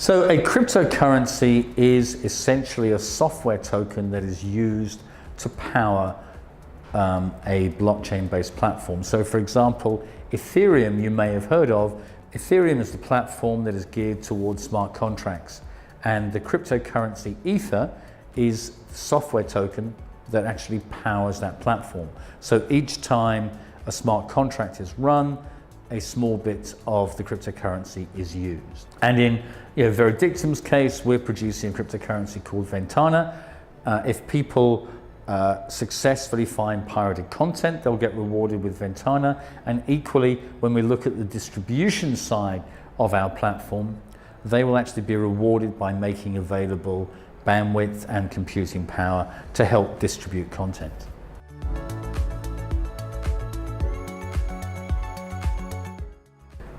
So a cryptocurrency is essentially a software token that is used to power a blockchain-based platform. So for example, Ethereum, you may have heard of. Ethereum is the platform that is geared towards smart contracts, and the cryptocurrency Ether is the software token that actually powers that platform. So each time a smart contract is run, a small bit of the cryptocurrency is used. And in Veredictum's case, we're producing a cryptocurrency called Ventana. If people successfully find pirated content, they'll get rewarded with Ventana. And equally, when we look at the distribution side of our platform, they will actually be rewarded by making available bandwidth and computing power to help distribute content.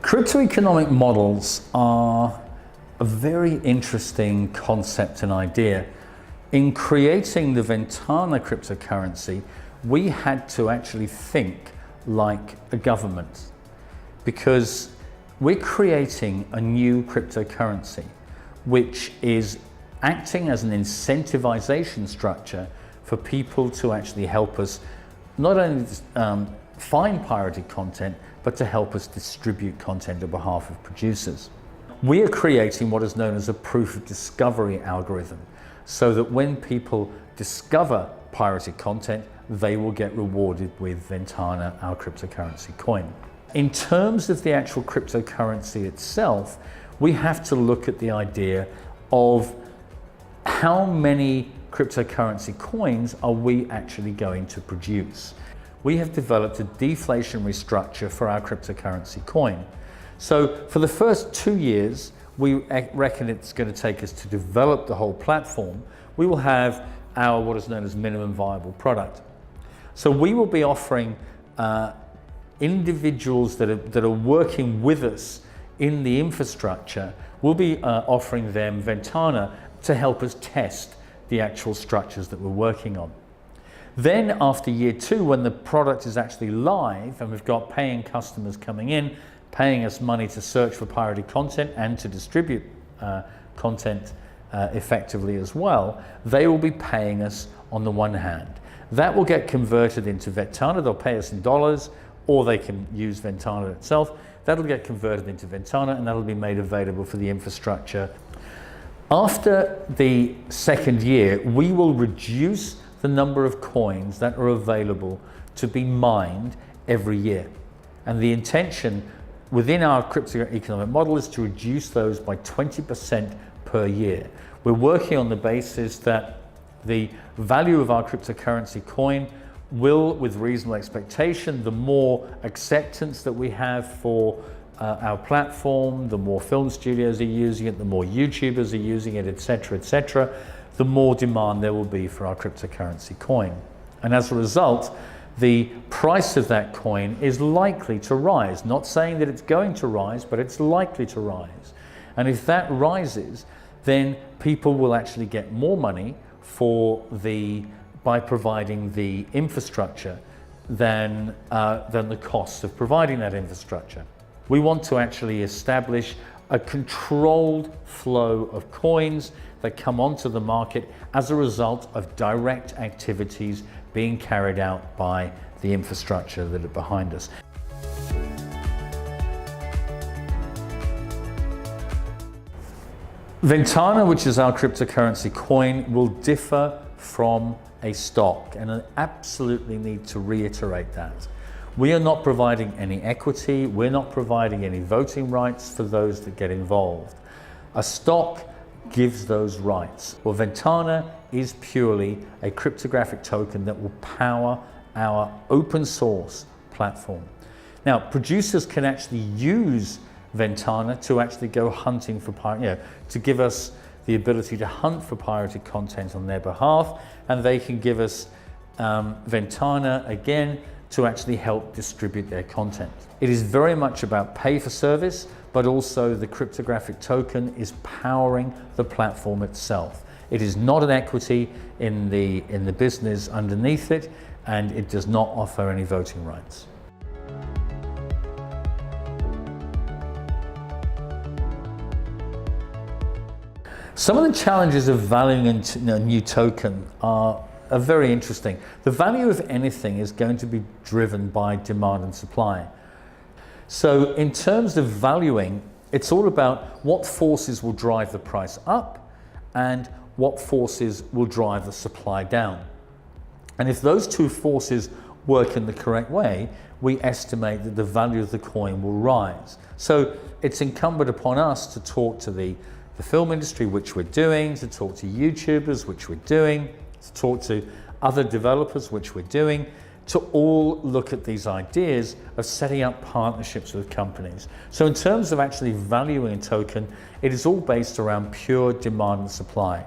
Cryptoeconomic models are a very interesting concept and idea. In creating the Ventana cryptocurrency, we had to actually think like a government, because we're creating a new cryptocurrency which is acting as an incentivization structure for people to actually help us not only find pirated content, but to help us distribute content on behalf of producers. We are creating what is known as a proof of discovery algorithm, so that when people discover pirated content, they will get rewarded with Ventana, our cryptocurrency coin. In terms of the actual cryptocurrency itself, we have to look at the idea of how many cryptocurrency coins are we actually going to produce. We have developed a deflationary structure for our cryptocurrency coin. So for the first 2 years, we reckon it's going to take us to develop the whole platform. We will have our what is known as minimum viable product. So we will be offering individuals that are working with us in the infrastructure, we'll be offering them Ventana to help us test the actual structures that we're working on. Then after year 2, when the product is actually live and we've got paying customers coming in, paying us money to search for pirated content and to distribute content effectively as well, they will be paying us on the one hand. That will get converted into Ventana. They'll pay us in dollars, or they can use Ventana itself. That'll get converted into Ventana, and that'll be made available for the infrastructure. After the second year, we will reduce the number of coins that are available to be mined every year. And the intention within our cryptoeconomic model is to reduce those by 20% per year. We're working on the basis that the value of our cryptocurrency coin will, with reasonable expectation, the more acceptance that we have for our platform, the more film studios are using it, the more YouTubers are using it, etc., the more demand there will be for our cryptocurrency coin. And as a result, the price of that coin is likely to rise. Not saying that it's going to rise, but it's likely to rise. And if that rises, then people will actually get more money by providing the infrastructure than the cost of providing that infrastructure. We want to actually establish a controlled flow of coins that come onto the market as a result of direct activities being carried out by the infrastructure that are behind us. Ventana, which is our cryptocurrency coin, will differ from a stock, and I absolutely need to reiterate that. We are not providing any equity, we're not providing any voting rights for those that get involved. A stock gives those rights. Well, Ventana is purely a cryptographic token that will power our open source platform. Now, producers can actually use Ventana to actually go hunting for to give us the ability to hunt for pirated content on their behalf, and they can give us Ventana again to actually help distribute their content. It is very much about pay for service, but also the cryptographic token is powering the platform itself. It is not an equity in the business underneath it, and it does not offer any voting rights. Some of the challenges of valuing a new token are very interesting. The value of anything is going to be driven by demand and supply. So in terms of valuing, it's all about what forces will drive the price up and what forces will drive the supply down. And if those two forces work in the correct way, we estimate that the value of the coin will rise. So it's incumbent upon us to talk to the film industry, which we're doing, to talk to YouTubers, which we're doing, to talk to other developers, which we're doing, to all look at these ideas of setting up partnerships with companies. So in terms of actually valuing a token, it is all based around pure demand and supply.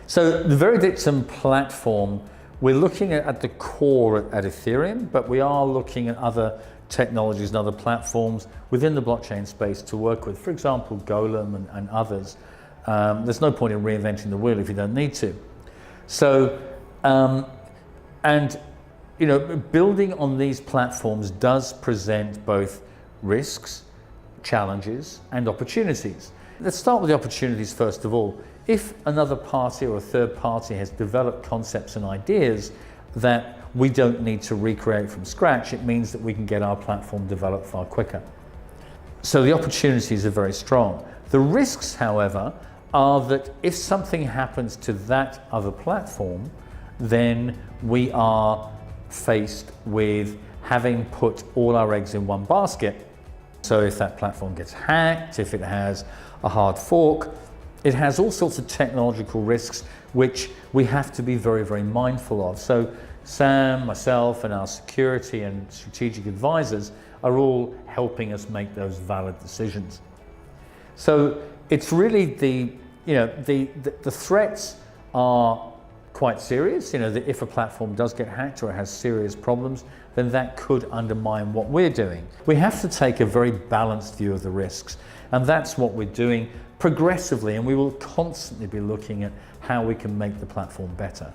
So the Veredictum platform, we're looking at the core at Ethereum, but we are looking at other technologies and other platforms within the blockchain space to work with, for example, Golem and others. There's no point in reinventing the wheel if you don't need to. So, building on these platforms does present both risks, challenges, and opportunities. Let's start with the opportunities first of all. If another party or a third party has developed concepts and ideas that we don't need to recreate from scratch, it means that we can get our platform developed far quicker. So the opportunities are very strong. The risks, however, are that if something happens to that other platform, then we are faced with having put all our eggs in one basket. So if that platform gets hacked, if it has a hard fork, it has all sorts of technological risks which we have to be very, very mindful of. So Sam, myself, and our security and strategic advisors are all helping us make those valid decisions. So it's really the threats are quite serious. That if a platform does get hacked or it has serious problems, then that could undermine what we're doing. We have to take a very balanced view of the risks, and that's what we're doing progressively, and we will constantly be looking at how we can make the platform better.